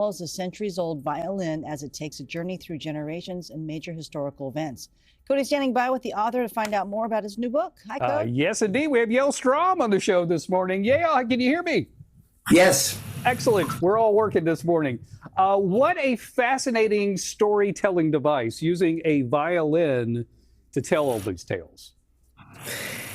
Follows a centuries-old violin as it takes a journey through generations and major historical events. Cody's standing by with the author to find out more about his new book. Hi, Cody. Yes, indeed. We have Yale Strom on the show this morning. Yale, can you hear me? Yes. Excellent. We're all working this morning. What a fascinating storytelling device, using a violin to tell all these tales.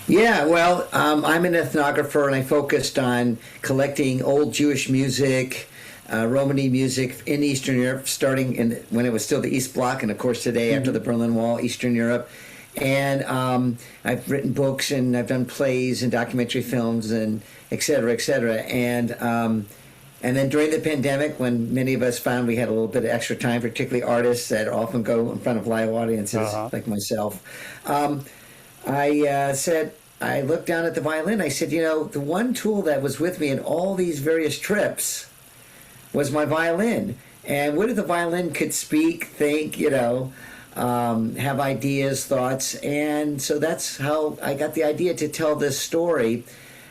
Yeah, well, I'm an ethnographer, and I focused on collecting old Jewish music, Romany music in Eastern Europe, starting when it was still the East Bloc, and of course today after the Berlin Wall, Eastern Europe. And I've written books, and I've done plays and documentary films, and et cetera, et cetera. And then during the pandemic, when many of us found we had a little bit of extra time, particularly artists that often go in front of live audiences like myself, I looked down at the violin. I said, the one tool that was with me in all these various trips was my violin. And what if the violin could speak, think, have ideas, thoughts? And so that's how I got the idea to tell this story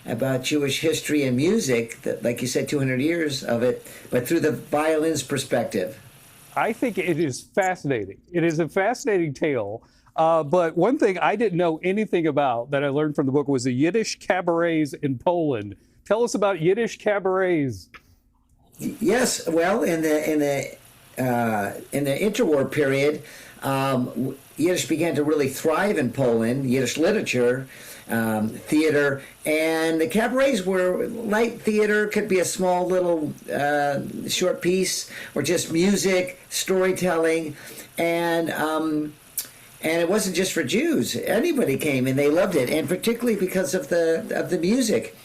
about Jewish history and music, that, like you said, 200 years of it, but through the violin's perspective. I think it is fascinating. It is a fascinating tale. But one thing I didn't know anything about that I learned from the book was the Yiddish cabarets in Poland. Tell us about Yiddish cabarets. Yes, well, in the interwar period, Yiddish began to really thrive in Poland. Yiddish literature, theater, and the cabarets were light theater. Could be a small little short piece, or just music, storytelling, and it wasn't just for Jews. Anybody came and they loved it, and particularly because of the music.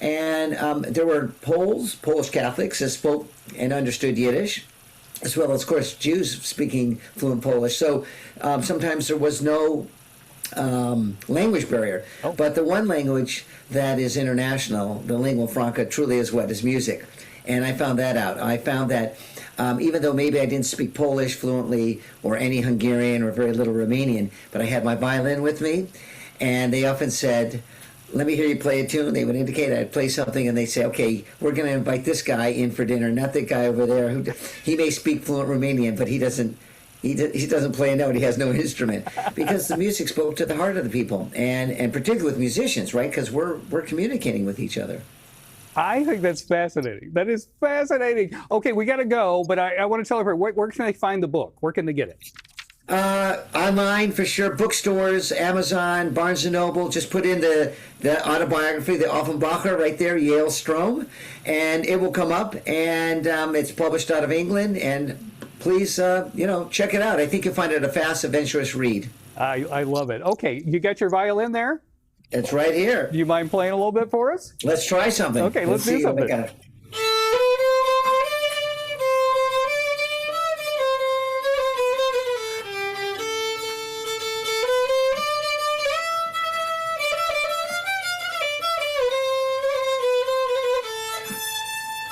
And there were Polish Catholics that spoke and understood Yiddish, as well as, of course, Jews speaking fluent Polish. So sometimes there was no language barrier. But the one language that is international, the lingua franca, truly is music. And I found that out. I found that even though maybe I didn't speak Polish fluently or any Hungarian or very little Romanian, but I had my violin with me, and they often said, "Let me hear you play a tune." They would indicate I'd play something, and they'd say, "Okay, we're going to invite this guy in for dinner, not the guy over there who he may speak fluent Romanian, but he doesn't play a note. He has no instrument," because the music spoke to the heart of the people, and particularly with musicians, right? Because we're communicating with each other. I think that's fascinating. That is fascinating. Okay, we got to go, but I want to tell everyone, where can they find the book? Where can they get it? Online for sure, bookstores, Amazon, Barnes & Noble. Just put in the autobiography, the Offenbacher, right there, Yale Strom, and it will come up. And it's published out of England. And please, check it out. I think you'll find it a fast, adventurous read. I love it. Okay, you got your violin there? It's right here. Do you mind playing a little bit for us? Let's try something. Okay, let's do something.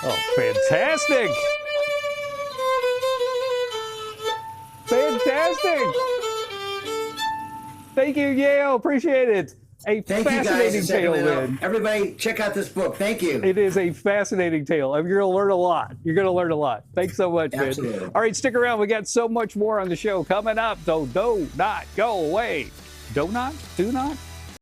Oh, fantastic! Fantastic! Thank you, Yale. Appreciate it. Fascinating tale, man. Everybody, check out this book. Thank you. It is a fascinating tale. I mean, you're going to learn a lot. You're going to learn a lot. Thanks so much, man. Absolutely. All right, stick around. We got so much more on the show coming up. So do not go away. Do not?